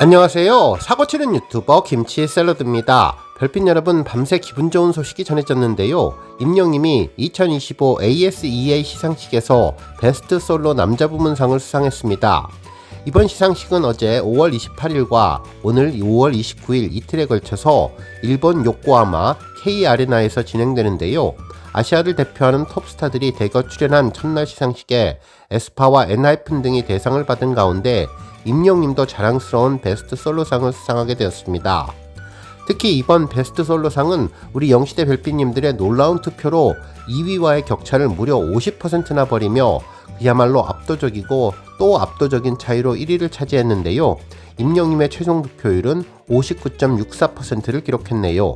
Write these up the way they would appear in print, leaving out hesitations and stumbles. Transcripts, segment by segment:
안녕하세요. 사고치는 유튜버 김치 샐러드입니다. 별빛 여러분, 밤새 기분 좋은 소식이 전해졌는데요. 임영님이 2025 ASEA 시상식에서 베스트 솔로 남자 부문상을 수상했습니다. 이번 시상식은 어제 5월 28일과 오늘 5월 29일 이틀에 걸쳐서 일본 요코하마 K-아레나에서 진행되는데요. 아시아를 대표하는 톱스타들이 대거 출연한 첫날 시상식에 에스파와 엔하이픈 등이 대상을 받은 가운데 임영님도 자랑스러운 베스트 솔로상을 수상하게 되었습니다. 특히 이번 베스트 솔로상은 우리 영시대 별빛님들의 놀라운 투표로 2위와의 격차를 무려 50%나 벌이며 그야말로 압도적이고 또 압도적인 차이로 1위를 차지했는데요. 임영님의 최종 득표율은 59.64%를 기록했네요.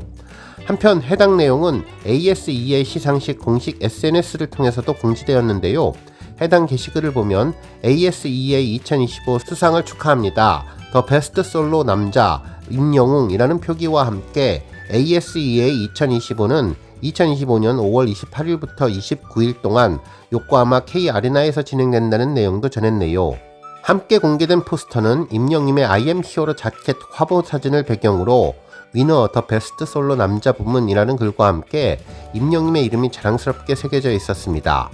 한편 해당 내용은 ASEA 시상식 공식 SNS를 통해서도 공지되었는데요. 해당 게시글을 보면 ASEA 2025 수상을 축하합니다. 더 베스트 솔로 남자 임영웅이라는 표기와 함께 ASEA 2025는 2025년 5월 28일부터 29일 동안 요코하마 K-아레나에서 진행된다는 내용도 전했네요. 함께 공개된 포스터는 임영님의 I am 히어로 자켓 화보 사진을 배경으로 위너 더 베스트 솔로 남자 부문이라는 글과 함께 임영님의 이름이 자랑스럽게 새겨져 있었습니다.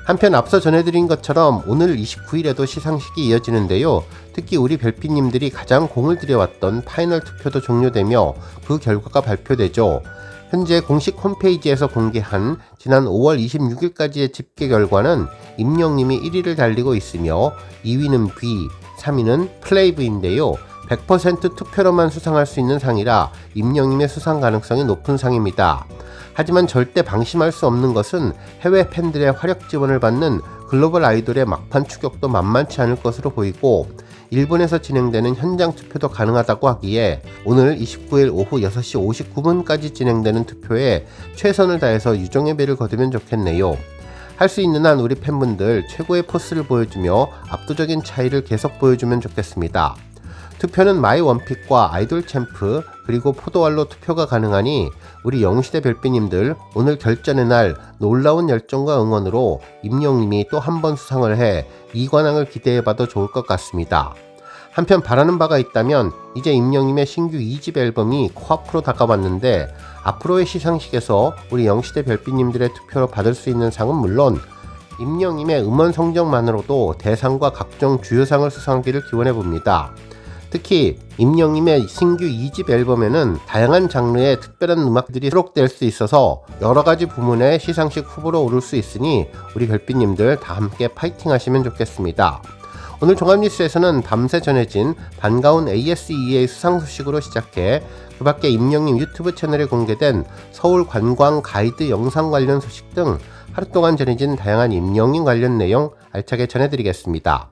한편 앞서 전해드린 것처럼 오늘 29일에도 시상식이 이어지는데요. 특히 우리 별빛님들이 가장 공을 들여왔던 파이널 투표도 종료되며 그 결과가 발표되죠. 현재 공식 홈페이지에서 공개한 지난 5월 26일까지의 집계 결과는 임영님이 1위를 달리고 있으며 2위는 B, 3위는 플레이브인데요. 100% 투표로만 수상할 수 있는 상이라 임영님의 수상 가능성이 높은 상입니다. 하지만 절대 방심할 수 없는 것은 해외 팬들의 화력 지원을 받는 글로벌 아이돌의 막판 추격도 만만치 않을 것으로 보이고 일본에서 진행되는 현장 투표도 가능하다고 하기에 오늘 29일 오후 6시 59분까지 진행되는 투표에 최선을 다해서 유종의 배를 거두면 좋겠네요. 할 수 있는 한 우리 팬분들 최고의 포스를 보여주며 압도적인 차이를 계속 보여주면 좋겠습니다. 투표는 마이 원픽과 아이돌 챔프 그리고 포도알로 투표가 가능하니 우리 영시대 별빛님들 오늘 결전의 날 놀라운 열정과 응원으로 임영님이 또 한 번 수상을 해 이관왕을 기대해봐도 좋을 것 같습니다. 한편 바라는 바가 있다면 이제 임영님의 신규 2집 앨범이 코앞으로 다가왔는데 앞으로의 시상식에서 우리 영시대 별빛님들의 투표로 받을 수 있는 상은 물론 임영님의 음원 성적만으로도 대상과 각종 주요상을 수상하기를 기원해봅니다. 특히 임영님의 신규 2집 앨범에는 다양한 장르의 특별한 음악들이 수록될 수 있어서 여러가지 부문의 시상식 후보로 오를 수 있으니 우리 별빛님들 다 함께 파이팅 하시면 좋겠습니다. 오늘 종합뉴스에서는 밤새 전해진 반가운 ASEA 수상 소식으로 시작해 그 밖에 임영님 유튜브 채널에 공개된 서울 관광 가이드 영상 관련 소식 등 하루 동안 전해진 다양한 임영님 관련 내용 알차게 전해드리겠습니다.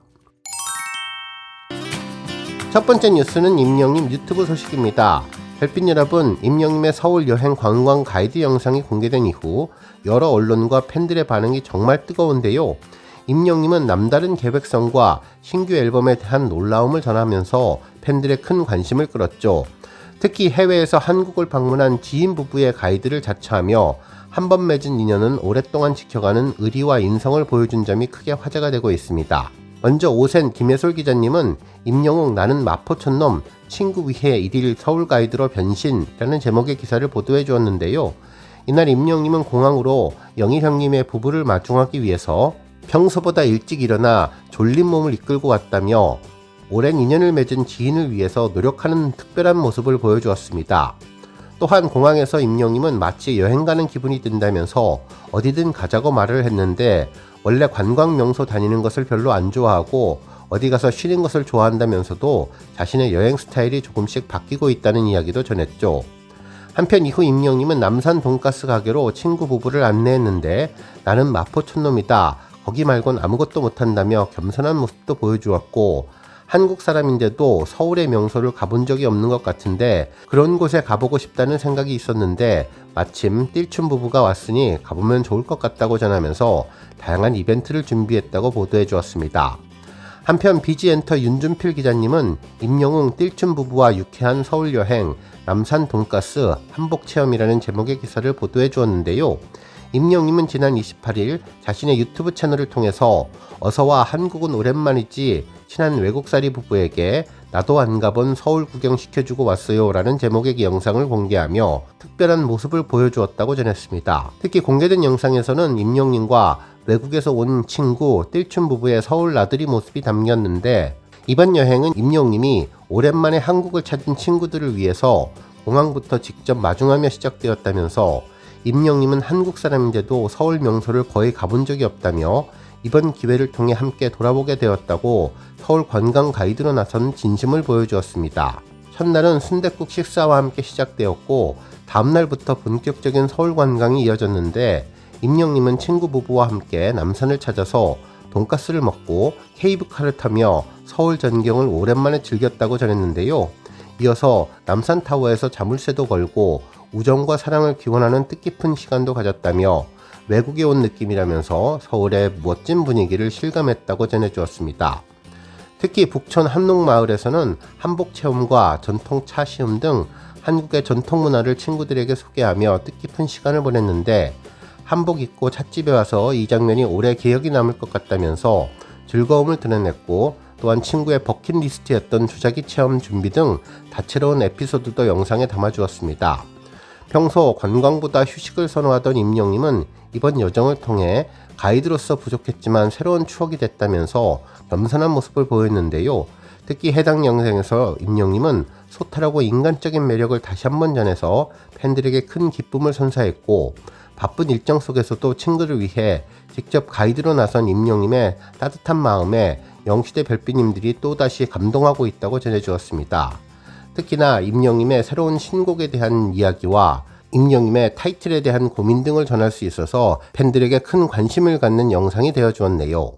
첫 번째 뉴스는 임영님 유튜브 소식입니다. 별빛 여러분, 임영님의 서울 여행 관광 가이드 영상이 공개된 이후 여러 언론과 팬들의 반응이 정말 뜨거운데요. 임영님은 남다른 계획성과 신규 앨범에 대한 놀라움을 전하면서 팬들의 큰 관심을 끌었죠. 특히 해외에서 한국을 방문한 지인 부부의 가이드를 자처하며 한 번 맺은 인연은 오랫동안 지켜가는 의리와 인성을 보여준 점이 크게 화제가 되고 있습니다. 먼저 오센 김혜솔 기자님은 임영웅 나는 마포촌놈 친구 위해 1일 서울 가이드로 변신이라는 제목의 기사를 보도해 주었는데요. 이날 임영님은 공항으로 영일 형님의 부부를 마중하기 위해서 평소보다 일찍 일어나 졸린 몸을 이끌고 왔다며 오랜 인연을 맺은 지인을 위해서 노력하는 특별한 모습을 보여주었습니다. 또한 공항에서 임영님은 마치 여행 가는 기분이 든다면서 어디든 가자고 말을 했는데 원래 관광 명소 다니는 것을 별로 안 좋아하고 어디 가서 쉬는 것을 좋아한다면서도 자신의 여행 스타일이 조금씩 바뀌고 있다는 이야기도 전했죠. 한편 이후 임영님은 남산 돈가스 가게로 친구 부부를 안내했는데 나는 마포촌놈이다. 거기 말곤 아무것도 못한다며 겸손한 모습도 보여주었고 한국 사람인데도 서울의 명소를 가본 적이 없는 것 같은데 그런 곳에 가보고 싶다는 생각이 있었는데 마침 띨춘 부부가 왔으니 가보면 좋을 것 같다고 전하면서 다양한 이벤트를 준비했다고 보도해 주었습니다. 한편 비지엔터 윤준필 기자님은 임영웅 띨춘 부부와 유쾌한 서울 여행 남산 돈가스 한복 체험이라는 제목의 기사를 보도해 주었는데요. 임영님은 지난 28일 자신의 유튜브 채널을 통해서 어서와 한국은 오랜만이지 친한 외국살이 부부에게 나도 안 가본 서울 구경 시켜주고 왔어요 라는 제목의 영상을 공개하며 특별한 모습을 보여주었다고 전했습니다. 특히 공개된 영상에서는 임영님과 외국에서 온 친구 띨춘 부부의 서울 나들이 모습이 담겼는데, 이번 여행은 임영님이 오랜만에 한국을 찾은 친구들을 위해서 공항부터 직접 마중하며 시작되었다면서, 임영님은 한국 사람인데도 서울 명소를 거의 가본 적이 없다며 이번 기회를 통해 함께 돌아보게 되었다고 서울 관광 가이드로 나선 진심을 보여주었습니다. 첫날은 순댓국 식사와 함께 시작되었고 다음날부터 본격적인 서울 관광이 이어졌는데, 임영님은 친구 부부와 함께 남산을 찾아서 돈가스를 먹고 케이블카를 타며 서울 전경을 오랜만에 즐겼다고 전했는데요. 이어서 남산타워에서 자물쇠도 걸고 우정과 사랑을 기원하는 뜻깊은 시간도 가졌다며 외국에 온 느낌이라면서 서울의 멋진 분위기를 실감했다고 전해주었습니다. 특히 북촌 한옥마을에서는 한복 체험과 전통 차 시음 등 한국의 전통 문화를 친구들에게 소개하며 뜻깊은 시간을 보냈는데, 한복 입고 찻집에 와서 이 장면이 오래 기억이 남을 것 같다면서 즐거움을 드러냈고, 또한 친구의 버킷리스트였던 주사기 체험 준비 등 다채로운 에피소드도 영상에 담아주었습니다. 평소 관광보다 휴식을 선호하던 임영님은 이번 여정을 통해 가이드로서 부족했지만 새로운 추억이 됐다면서 겸손한 모습을 보였는데요. 특히 해당 영상에서 임영님은 소탈하고 인간적인 매력을 다시 한번 전해서 팬들에게 큰 기쁨을 선사했고, 바쁜 일정 속에서도 친구를 위해 직접 가이드로 나선 임영님의 따뜻한 마음에 영시대 별빛님들이 또다시 감동하고 있다고 전해주었습니다. 특히나 임영님의 새로운 신곡에 대한 이야기와 임영님의 타이틀에 대한 고민 등을 전할 수 있어서 팬들에게 큰 관심을 갖는 영상이 되어주었네요.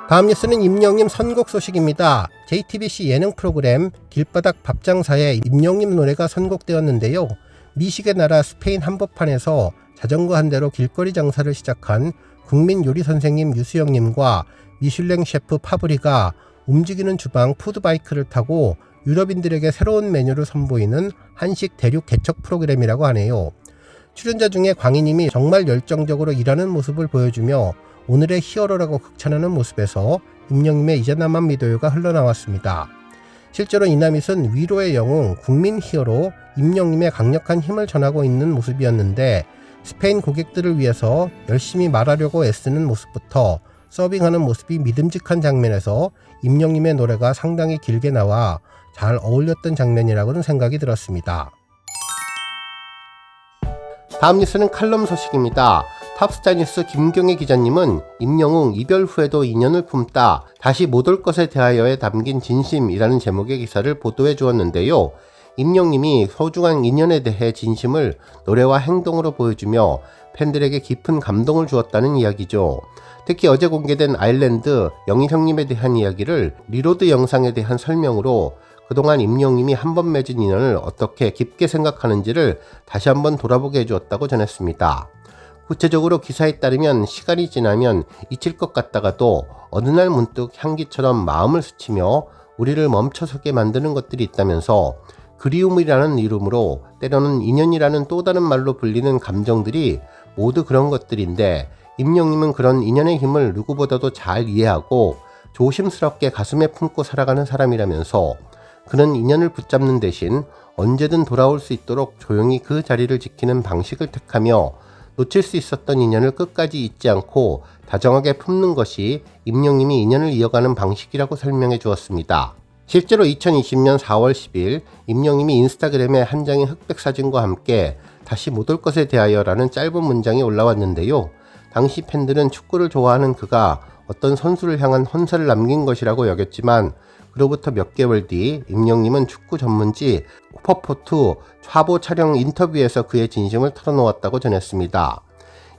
다음 뉴스는 임영님 선곡 소식입니다. JTBC 예능 프로그램 길바닥 밥장사에 임영님 노래가 선곡되었는데요. 미식의 나라 스페인 한복판에서 자전거 한 대로 길거리 장사를 시작한 국민 요리 선생님 유수영님과 미슐랭 셰프 파브리가 움직이는 주방 푸드바이크를 타고 유럽인들에게 새로운 메뉴를 선보이는 한식 대륙 개척 프로그램이라고 하네요. 출연자 중에 광희님이 정말 열정적으로 일하는 모습을 보여주며 오늘의 히어로라고 극찬하는 모습에서 임영님의 이제 나만 믿어요가 흘러나왔습니다. 실제로 이남잇은 위로의 영웅 국민 히어로 임영님의 강력한 힘을 전하고 있는 모습이었는데, 스페인 고객들을 위해서 열심히 말하려고 애쓰는 모습부터 서빙하는 모습이 믿음직한 장면에서 임영님의 노래가 상당히 길게 나와 잘 어울렸던 장면이라고는 생각이 들었습니다. 다음 뉴스는 칼럼 소식입니다. 탑스타뉴스 김경애 기자님은 임영웅 이별 후에도 인연을 품다, 다시 못 올 것에 대하여에 담긴 진심이라는 제목의 기사를 보도해 주었는데요. 임영님이 소중한 인연에 대해 진심을 노래와 행동으로 보여주며 팬들에게 깊은 감동을 주었다는 이야기죠. 특히 어제 공개된 아일랜드 영희 형님에 대한 이야기를 리로드 영상에 대한 설명으로 그동안 임영님이 한 번 맺은 인연을 어떻게 깊게 생각하는지를 다시 한번 돌아보게 해주었다고 전했습니다. 구체적으로 기사에 따르면 시간이 지나면 잊힐 것 같다가도 어느 날 문득 향기처럼 마음을 스치며 우리를 멈춰서게 만드는 것들이 있다면서, 그리움이라는 이름으로 때로는 인연이라는 또 다른 말로 불리는 감정들이 모두 그런 것들인데, 임영님은 그런 인연의 힘을 누구보다도 잘 이해하고 조심스럽게 가슴에 품고 살아가는 사람이라면서, 그는 인연을 붙잡는 대신 언제든 돌아올 수 있도록 조용히 그 자리를 지키는 방식을 택하며 놓칠 수 있었던 인연을 끝까지 잊지 않고 다정하게 품는 것이 임영님이 인연을 이어가는 방식이라고 설명해 주었습니다. 실제로 2020년 4월 10일 임영님이 인스타그램에 한 장의 흑백 사진과 함께 다시 못 올 것에 대하여라는 짧은 문장이 올라왔는데요. 당시 팬들은 축구를 좋아하는 그가 어떤 선수를 향한 헌사를 남긴 것이라고 여겼지만, 그로부터 몇 개월 뒤 임영님은 축구 전문지 후퍼포트 화보 촬영 인터뷰에서 그의 진심을 털어놓았다고 전했습니다.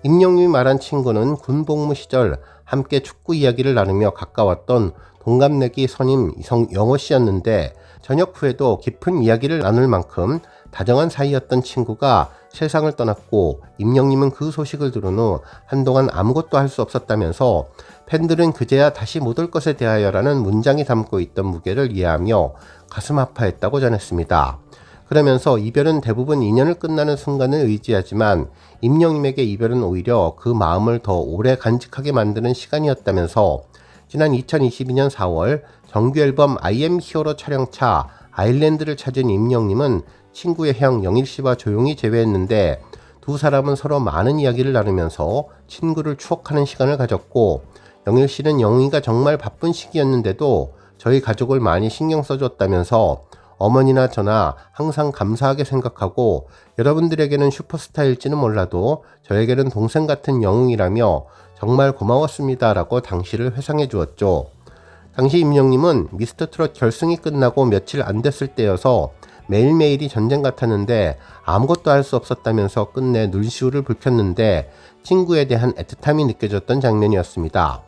임영님이 말한 친구는 군복무 시절 함께 축구 이야기를 나누며 가까웠던 동갑내기 선임 영호 씨였는데, 저녁 후에도 깊은 이야기를 나눌 만큼 다정한 사이였던 친구가 세상을 떠났고, 임영님은 그 소식을 들은 후 한동안 아무것도 할 수 없었다면서 팬들은 그제야 다시 못 올 것에 대하여라는 문장이 담고 있던 무게를 이해하며 가슴 아파했다고 전했습니다. 그러면서 이별은 대부분 인연을 끝나는 순간을 의지하지만 임영님에게 이별은 오히려 그 마음을 더 오래 간직하게 만드는 시간이었다면서, 지난 2022년 4월 정규 앨범 I am Hero로 촬영차 아일랜드를 찾은 임영님은 친구의 형 영일씨와 조용히 재회했는데 두 사람은 서로 많은 이야기를 나누면서 친구를 추억하는 시간을 가졌고, 영일씨는 영희가 정말 바쁜 시기였는데도 저희 가족을 많이 신경 써줬다면서 어머니나 저나 항상 감사하게 생각하고 여러분들에게는 슈퍼스타일지는 몰라도 저에게는 동생 같은 영웅이라며 정말 고마웠습니다 라고 당시를 회상해 주었죠. 당시 임영님은 미스터트롯 결승이 끝나고 며칠 안 됐을 때여서 매일매일이 전쟁 같았는데 아무것도 할 수 없었다면서 끝내 눈시울을 붉혔는데 친구에 대한 애틋함이 느껴졌던 장면이었습니다.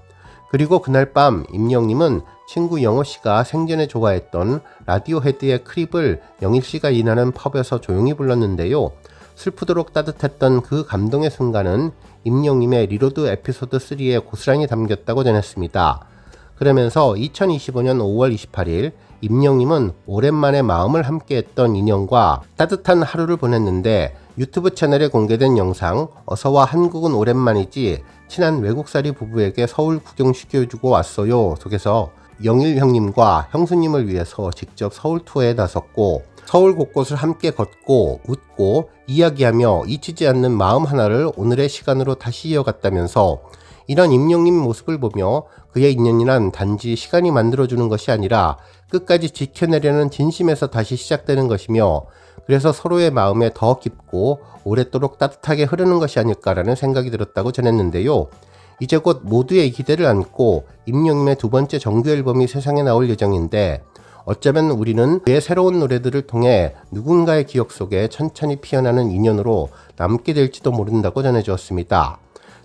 그리고 그날 밤 임영님은 친구 영호씨가 생전에 좋아했던 라디오헤드의 크립을 영일씨가 일하는 펍에서 조용히 불렀는데요. 슬프도록 따뜻했던 그 감동의 순간은 임영님의 리로드 에피소드 3에 고스란히 담겼다고 전했습니다. 그러면서 2025년 5월 28일 임영님은 오랜만에 마음을 함께했던 인연과 따뜻한 하루를 보냈는데 유튜브 채널에 공개된 영상 어서와 한국은 오랜만이지 친한 외국살이 부부에게 서울 구경시켜주고 왔어요 속에서 영일 형님과 형수님을 위해서 직접 서울 투어에 나섰고 서울 곳곳을 함께 걷고 웃고 이야기하며 잊히지 않는 마음 하나를 오늘의 시간으로 다시 이어갔다면서 이런 임영님 모습을 보며 그의 인연이란 단지 시간이 만들어주는 것이 아니라 끝까지 지켜내려는 진심에서 다시 시작되는 것이며 그래서 서로의 마음에 더 깊고 오랫도록 따뜻하게 흐르는 것이 아닐까라는 생각이 들었다고 전했는데요. 이제 곧 모두의 기대를 안고 임영님의 두 번째 정규 앨범이 세상에 나올 예정인데 어쩌면 우리는 그의 새로운 노래들을 통해 누군가의 기억 속에 천천히 피어나는 인연으로 남게 될지도 모른다고 전해주었습니다.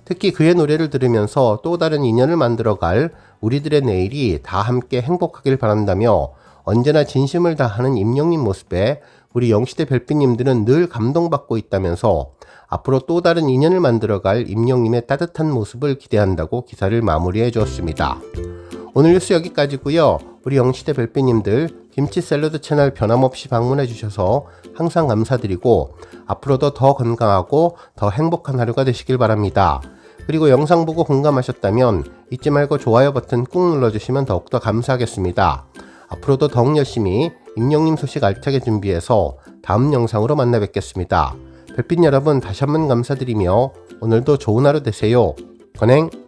특히 그의 노래를 들으면서 또 다른 인연을 만들어갈 우리들의 내일이 다 함께 행복하길 바란다며 언제나 진심을 다하는 임영님 모습에 우리 영시대 별빛님들은 늘 감동받고 있다면서 앞으로 또 다른 인연을 만들어갈 임영님의 따뜻한 모습을 기대한다고 기사를 마무리해 주었습니다. 오늘 뉴스 여기까지고요. 우리 영시대 별빛님들 김치 샐러드 채널 변함없이 방문해 주셔서 항상 감사드리고 앞으로도 더 건강하고 더 행복한 하루가 되시길 바랍니다. 그리고 영상 보고 공감하셨다면 잊지 말고 좋아요 버튼 꾹 눌러주시면 더욱더 감사하겠습니다. 앞으로도 더욱 열심히 임영님 소식 알차게 준비해서 다음 영상으로 만나 뵙겠습니다. 별빛 여러분 다시 한번 감사드리며 오늘도 좋은 하루 되세요. 건행!